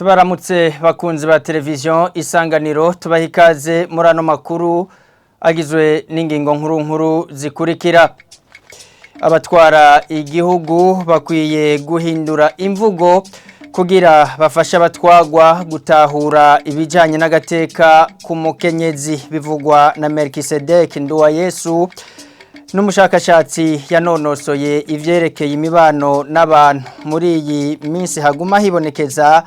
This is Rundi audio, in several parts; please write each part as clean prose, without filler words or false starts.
Tubaramutse bakunzi ba televiziyo Isanganiro tubaha ikaze muri ano makuru agizwe n'ingingo nkuru zikurikira. Abatwara igihugu bakwiye guhindura imvugo kugira bafasha abatwagwa gutahura ibijanye n'agateka ku mukenyezi, bivugwa na Melkisedek Nduwayesu n'umushakashatsi yanonosoye ivyerekeye imibano n'abantu. Muri iyi minsi haguma hibonekeza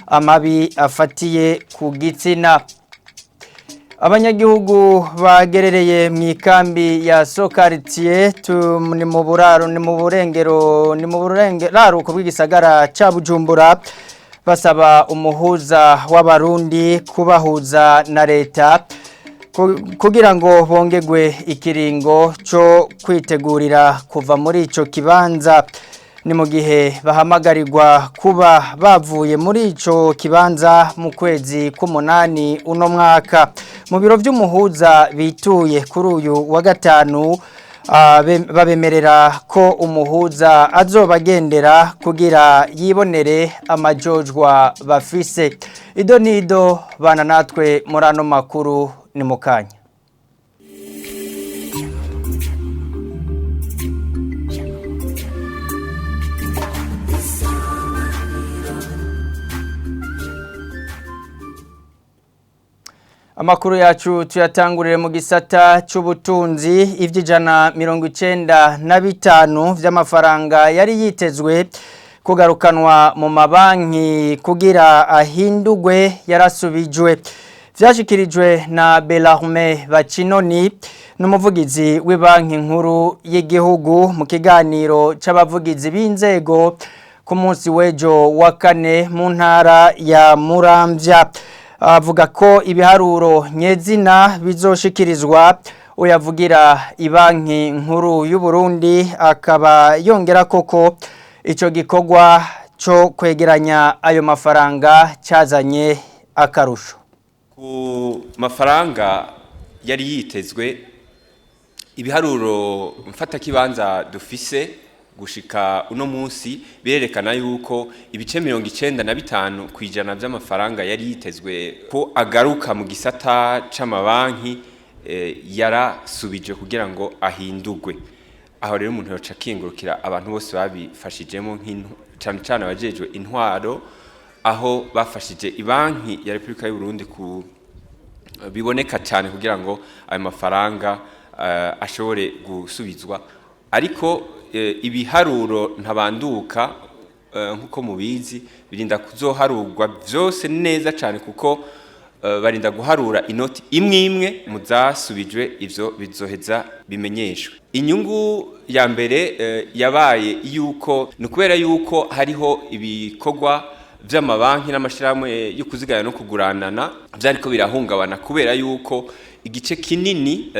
amabi afatiye ku gitsina. Abanyagihugu bagerereye mu ikambi ya Sokaritiye ni mu burengero bw'igisagara ca Bujumbura basaba umuhuza w'abarundi kubahuza na leta kugira ngo bongegwe ikiringo cyo kwitegurira kuva muri ico kibanza. Ni mu gihe bahamagarirwa kuba bavuye muri ico kibanza mu kwezi k'umunani uno mwaka. Mu biro vy'umuhuza bituye kuri uyu wa gatanu babemerera ko umuhuza azobagendera kugira yibonere amajojwa bafise. Ido nido bana natwe muri ano makuru ni mukanya. Amakuru yacu tuyatangurire mu gisata c'ubutunzi. Ivy'ijana 95 vy'amafaranga yari yitezwe kugarukanwa mu mabanki kugira ahindugwe yarasubijwe. Vyashikirijwe na Bellarme Bacinoni n'umuvugizi w'ibanki nkuru y'igihugu mu kiganiro c'abavugizi b'inzego ku munsi w'ejo wa kane mu ntara ya Muramvya. Avuga ko ibiharuro nyezina bizoshikirizwa uyavugira ibanki nkuru y'u Burundi, akaba yongera koko ico gikorwa cyo kwegeranya ayo mafaranga cyazanye akarusho. Ku mafaranga yari yitezwe, ibiharuro mfata kibanza dufise gushika uno munsi birerekana yuko ibice 95% kwijana by'amafaranga yari yitezwe ko agaruka mu gisata c'amabanki yarasubije kugira ngo ahindugwe. Aho rero umuntu yoca kingurukira abantu bose babifashijemo cyane abajejwe intwaro, aho bafashije ibanki ya Republika y'u Burundi ku biboneka cyane kugira ngo ayo mafaranga ashobore gusubizwa. Ariko ibiharuro ntabanduka nkuko mubizi birinda kuzoharurwa byose neza cyane, kuko barinda guharura inoti imwe muzasubijwe, ivyo bizoheza bimenyeshwe. Inyungu ya mbere yabaye yuko nukubera yuko hariho ibikorwa vy'amabanki n'amashirahamwe yo kuziganya no kuguranana vyariko birahungabana, kubera yuko igice kinini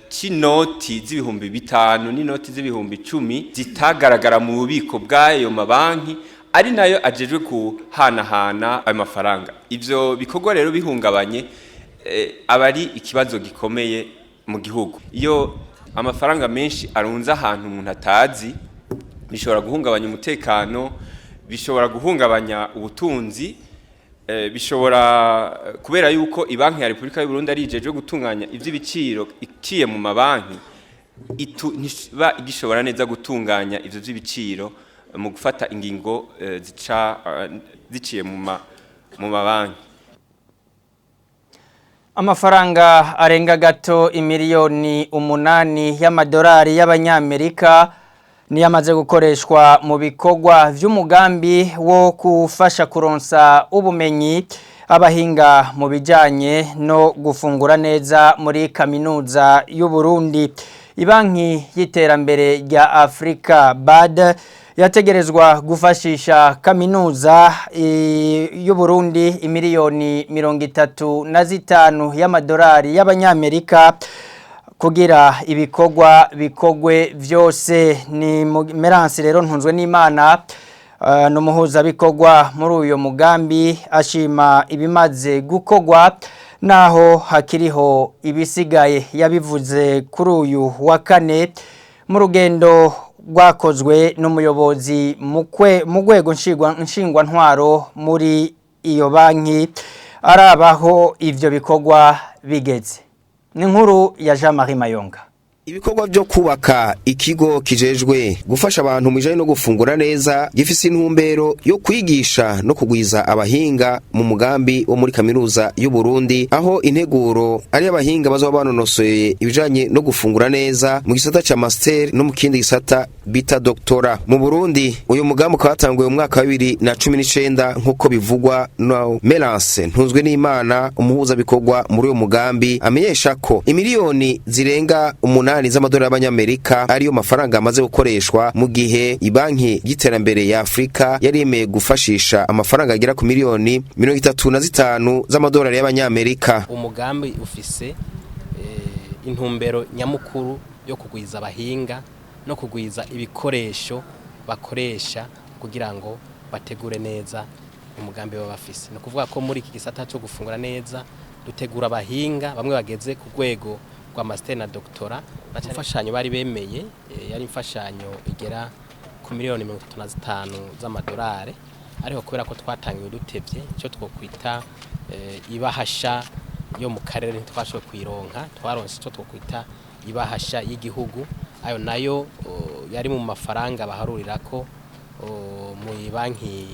c'inoti z'ibihumbi 5 n'inoti z'ibihumbi 10 zitagaragara mu bubiko bw'ayo mabanki ari nayo ajejwe kuhanahana ayo mafaranga. Ivyo bikorwa rero bihungabanye abari ikibazo gikomeye mu gihugu. Iyo amafaranga menshi arunze ahantu umuntu atazi, bishobora guhungabanya umutekano, bishobora guhungabanya ubutunzi, bishobora kubera yuko ibanki ya Republika y'u Burundi arijeje gutunganya ivy'ibiciro iciye mu mabanki, igishobora neza gutunganya ivyo vy'ibiciro mu gufata ingingo ziciye mu mabanki. Amafaranga arenga gato imiliyoni 8 y'amadolari y'abanyamerika ni yamaze gukoreshwa mu bikorwa vy'umugambi wo kufasha kuronsa ubumenyi abahinga mu bijanye no gufungura neza muri kaminuza y'u Burundi. Ibanki y'iterambere rya Afrika BAD yategerezwa gufashisha kaminuza y'u Burundi imiliyoni 35 y'amadolari y'abanyamerika kugira ibikorwa bikogwe vyose. Ni Meransi rero Ntunzwe n'Imana n'umuhuza bikorwa muri uyo mugambi ashima ibimaze gukogwa naho hakiriho ibisigaye. Yabivuze kuri uyu wa kane mu rugendo rwakozwe n'umuyobozi mu rwego nshingwantwaro muri iyo banki arabaho ivyo bikorwa bigeze. Ni nkuru ya Jean-Marie Mayonga. Ibikorwa byo kubaka ikigo kijejwe gufasha abantu mu bijanye no gufungura neza gifise intumbero yo kwigisha no kugwiza abahinga mu mugambi wo muri kaminuza y'u Burundi, aho integuro ari abahinga bazoba banonosoye ibijanye no gufungura neza mu gisata ca master no mu kindi gisata bita doktora. Mu Burundi uyu mugambi ukatanguye mu mwaka wa 2019 nkuko bivugwa no Melance Ntunzwe n'Imana, umuhuza bikorwa muri uyu mugambi, amenyesha ko imiliyoni zirenga z'amadolari y'abanyamerika ariyo mafaranga amaze gukoreshwa, mu gihe ibanki y'iterambere ya Afrika yarimeye gufashisha amafaranga agera ku miliyoni 35 z'amadolari y'abanyamerika. Umugambi ufise intumbero nyamukuru yo kugwiza abahinga no kugwiza ibikoresho bakoresha kugira ngo bategure neza umugambi baba bafise. No kuvuga ko muri iki gisata cyo gufungura neza dutegura abahinga bamwe bageze ku rwego kwa master na doktora, na imfashanyo bari bemeye yari imfashanyo igera ku miliyoni 35 z'amadolari, ariho kubera ko twatangiye dutevye cyo twokwita ibahasha yo mu karere twashoboye kwironka, twaronse cyo twokwita ibahasha y'igihugu, ayo nayo yari mu mafaranga baharurira ko mu banki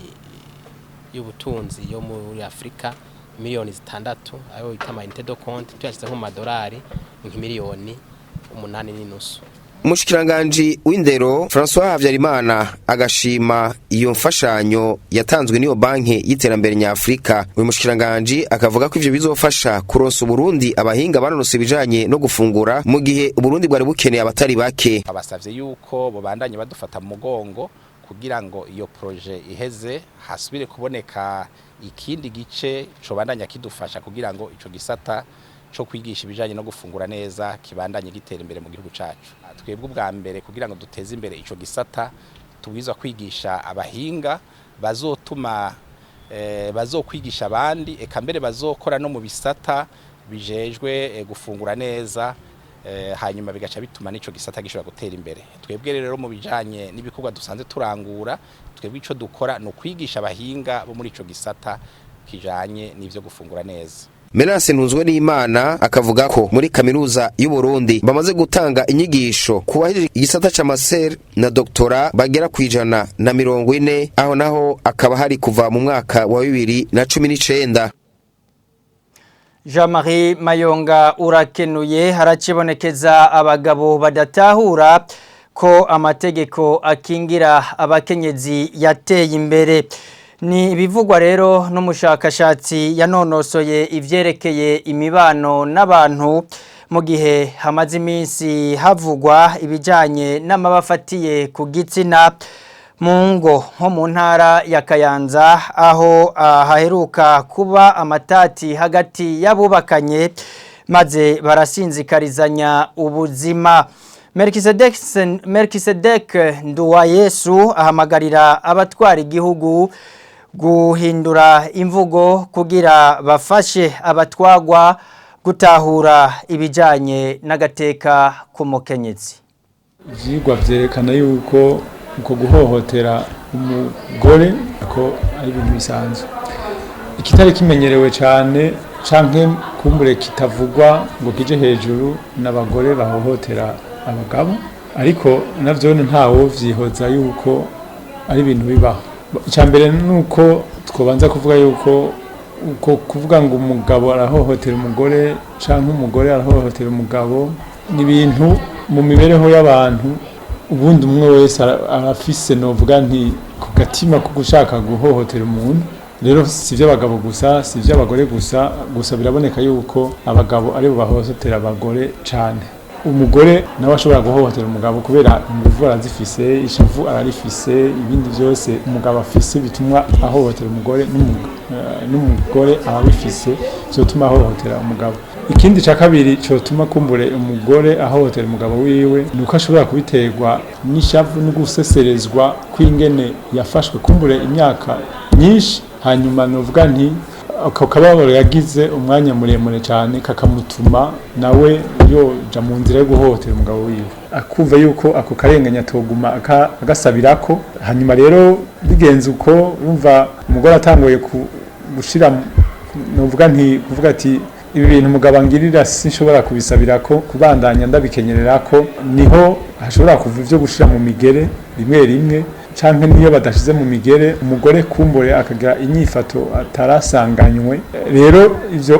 y'ubutunzi yo muri Afrika miliyoni 6, ayo bita amayinite do konti tuyashyize nko mu madolari nk'imiliyoni 8.5. Umushikiranganje w'indero François Havyarimana agashima iyo mfashanyo yatanzwe n'iyo banki y'iterambere nya Afrika. Uyu mushikiranganje akavuga ko ivyo bizofasha kuronsa Burundi abahinga banonose bijanye no gufungura, mu gihe Burundi bwari bukeneye abatari bake. Abasavye yuko bobandanye badufata mu mugongo kugira ngo iyo projet iheze hasubire kuboneka ikindi gice co bandanya kidufasha kugira ngo ico gisata cyo kwigisha ibijanye no gufungura neza kibandanye gitera imbere mu gihugu cacu. Twebwe ubwa mbere kugira ngo duteze imbere ico gisata tubwiza kwigisha abahinga bazotuma bazokwigisha abandi, eka mbere bazokora no mu bisata bijejwe gufungura neza, hanyuma bigaca bituma nico gisata gishobora gutera imbere. Twebwe rero mu bijanye n'ibikorwa dusanze turangura, twebwe ico dukora no kwigisha abahinga bo muri ico gisata kijanye n'ivyo gufungura neza. Melance Ntunzwe n'Imana akavuga ko muri kaminuza y'u Burundi bamaze gutanga inyigisho kubahirije igisata ca master na doktora bagera ku 140, aho naho akaba hari kuva mu mwaka wa 2019. Jean-Marie Mayonga urakenuye. Haracibonekeza abagabo badatahura ko amategeko akingira abakenyezi yateye imbere. Ni bivugwa rero n'umushakashatsi yanonosoye ivyerekeye imibano n'abantu, mu gihe hamaze iminsi havugwa ibijanye n'amabafatiye ku gitsina mu ngo nko mu ntara ya Kayanza, aho haheruka kuba amatati hagati y'abubakanye maze barasinzikarizanya ubuzima. Melkisedek Nduwayesu ahamagarira abatwara igihugu guhindura imvugo kugira bafashe abatwagwa gutahura ibijanye n'agateka k'umukenyezi. Ivyigwa vyerekana yuko uko guhohotera umugore ko ari ibintu bisanzwe, ikitari kimenyerewe cyane canke kumbure kitavugwa ngo kije hejuru n'abagore bahohotera abagabo, ariko navyo ntawo vyihoza yuko ari ibintu bibaho. Icambere nuko twobanza kuvuga yuko uko kuvuga ngo umugabo arahohotera umugore canke umugore arahohotera umugabo ni ibintu mu mibereho y'abantu, ubundi umwe wese arafise novuga nti ku gatima ko gushaka guhohotera umuntu. Rero sivyo abagabo gusa, sivyo abagore gusa biraboneka yuko abagabo ari bo bahohotera abagore cane. Umugore nawe ashobora guhohotera umugabo kubera inguvu arazifise, ishavu ararifise, ibindi byose umugabo afise bituma ahohotera umugore, n'umugore ababifise byotuma ahohotera umugabo. Ikindi ca kabiri cyotuma kumbure umugore ahohotera umugabo wiwe nuko ashobora kubiterwa n'ishavu no guseserezwa kw'ingene yafashwe kumbure imyaka myinshi, hanyuma novuga nti ako kababaro yagize umwanya muremure cyane kakamutuma nawe yoja mu nzira yo guhohotera umugabo wiwe, akumva yuko ako karenganya toguma agasabirako. Hanyuma rero bigenze uko urumva umugore atangoye gushira novuga nti kuvuga ati ibi bintu umugabo angirira sinshobora kubisabira ko kubandanya ndabikenyerera ko niho hashobora kuva ivyo gushira mu migere rimwe rimwe canke niyo badashize mu migere umugore kumbore akagira inyifato atarasanganywe rero ivyo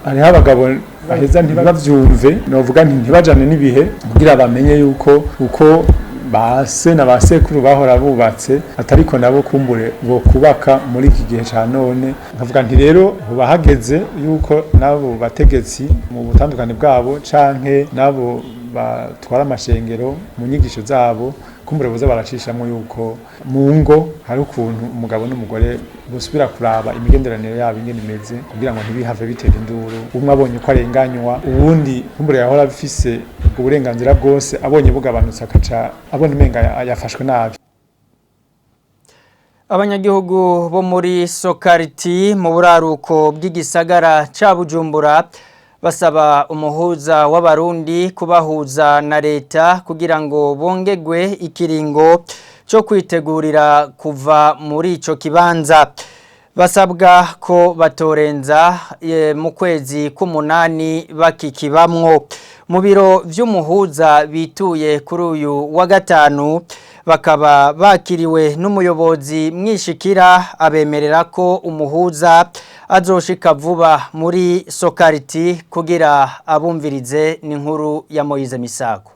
hariho abagabo baheza ntibavyumve novuga nti ntibajane n'ibihe kugira bamenye yuko uko base na basekuru bahora bubatse atariko nabo kumbure bo kubaka muri iki gihe ca none nkavuga nti rero bahageze yuko nabo bategetsi mu butandukane bwabo canke nabo batwara amashengero mu nyigisho zabo kumbure boza baracishamo yuko mu ngo hari ukuntu umugabo n'umugore bosubira kuraba imigenderanire yabo ingene imeze kugira ngo ntibihave bitera induru umwe abonye ko arenganywa ubundi kumbure yahora bifise uburenganzira bwose abonye bugabanutse akaca abona imenga yafashwe nabi. Abanyagihugu bo muri Sokariti mu buraruko bw'igisagara ca Bujumbura basaba umuhuza w'abarundi kubahuza na leta kugira ngo bongegwe ikiringo cyo kwitegurira kuva muri ico kibanza. Basabwa ko batorenza mu kwezi k'umunani bakikibamwo. Mu biro vy'umuhuza bituye kuri uyu wa gatanu bakaba bakiriwe n'umuyobozi mwishikira abemerera ko umuhuza azoshika vuba muri Sokariti kugira abumvirize n'inkuru ya Moize Misago.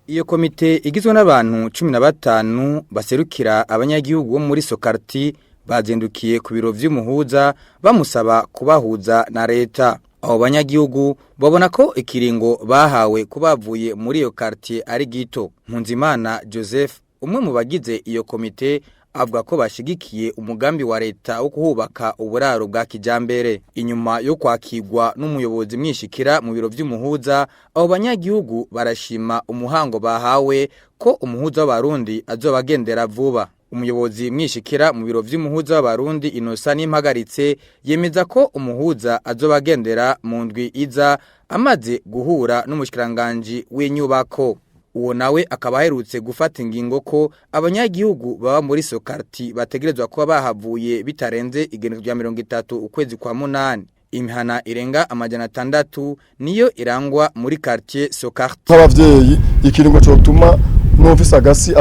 Iyo komite igizwe n'abantu 15 baserukira abanyagihugu bo muri Sokariti bazendukiye ku biro vy'umuhuza bamusaba kubahuza na leta. Abo banyagihugu babona ko ikiringo bahawe kubavuye muri iyo quartier ari gito. Mpunzimana Joseph umwe mu bagize iyo komite avuga ko bashigikiye umugambi wa leta wo kuhubaka uburaro bwa kijambere. Inyuma yo kwakirwa n'umuyobozi mwishikira mu biro vy'umuhuza abo banyagihugu barashima umuhango bahawe ko umuhuza w'abarundi azobagendera vuba. Umuyobozi mwishikira mu biro vy'umuhuza w'abarundi Inosa n'impagaritse yemeza ko umuhuza azobagendera mu ndwi iza amaze guhura n'umushikiranganje w'inyubako. Uwo nawe akaba aherutse gufata ingingo ko abanyagihugu baba muri Sokariti bategerezwa kuba bahavuye bitarenze igenekerezo rya 30 ukwezi kwa munani. Imihana irenga 600 niyo irangwa muri quartier Sokariti. Abavyeyi ikiringo cyo tuma n'ofisi agasi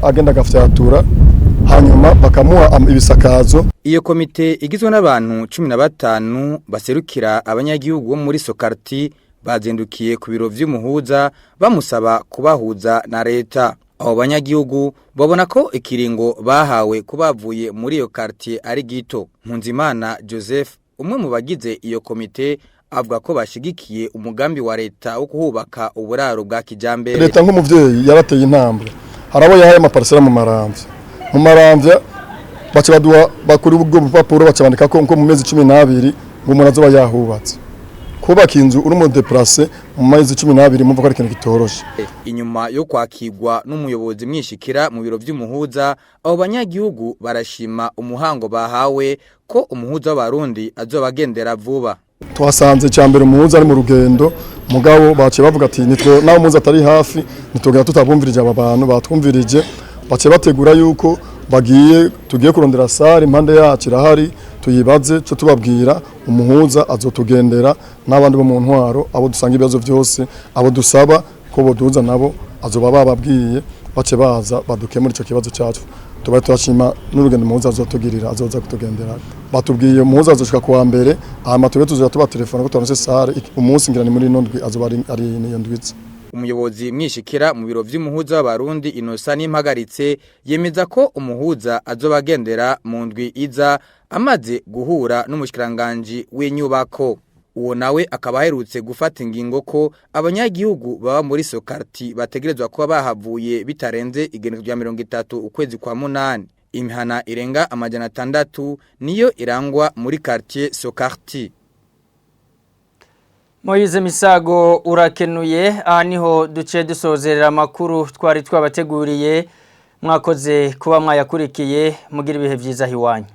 agenda gafyatura hanyuma bakamuha ibisakazo. Iyo komite igizwe n'abantu 15 baserukira abanyagihugu bo muri Sokariti bazendukiye ku biro vy'umuhuza bamusaba kubahuza na leta. Abo banyagihugu babona ko ikiringo bahawe kubavuye muri iyo quartier ari gito. Mpunzimana Joseph umwe mu bagize iyo komite avuga ko bashigikiye umugambi wa leta wo kuhubaka uburaro bwa kijambere. Leta nk'umuvyeyi yarateye intambwe. Harabo yahaye amaparsela mu Maramvya. Mu Maramvya bace baduha bakuri ubwo bupapuro bacabandika ko mu mezi 12 ngo umuntu azoba yahubatse. Kubaka inzu uri mu déplacer mu mezi 12 mumva ko ari ikintu gitoroshe. Inyuma yo kwakirwa n'umuyobozi mwishikira mu biro vy'umuhuza abo banyagihugu barashima umuhango bahawe ko umuhuza w'abarundi azobagendera vuba. Twasanze cyambere umuhuza ari mu rugendo mugabo bace bavuga ati nitwo nawo muza atari hafi nitogera tutabumvirije aba bantu batwumvirije bace bategura yuko tugiye kurondera sare impande yacu irahari tuyibaze cyo tubabwira umuhuza azotugendera n'abandi bo mu ntwaro abo dusanga ibibazo byose abo dusaba ko boduza nabo azoba bababwiye bace baza badukemura ico kibazo cyacu. Tuba turashima n'urugendo umuhuza azotugirira azoza kutugendera. Batubwiye umuhuza azoshika kuwa mbere hama tube tuzoja tuba telefone ko turonse sare umunsi ngirani muri nondwi azoba ari niyo ndwitse. Umuyobozi mwishikira mu biro vy'umuhuza w'abarundi Inosa n'impagaritse yemeza ko umuhuza azobagendera mu ndwi iza amaze guhura n'umushikiranganje w'inyubako. Uwo nawe akaba aherutse gufata ingingo ko abanyagihugu baba muri Sokariti bategerezwa kuba bahavuye bitarenze igenekerezo rya 30 ukwezi kwa munani. Imihana irenga 600 niyo irangwa muri quartier Sokariti. Moize Misago urakenuye aha niho duce dusozerera amakuru twari twabateguriye mwakoze kuba mwayakurikiye mugira ibihe byiza hiwanyu.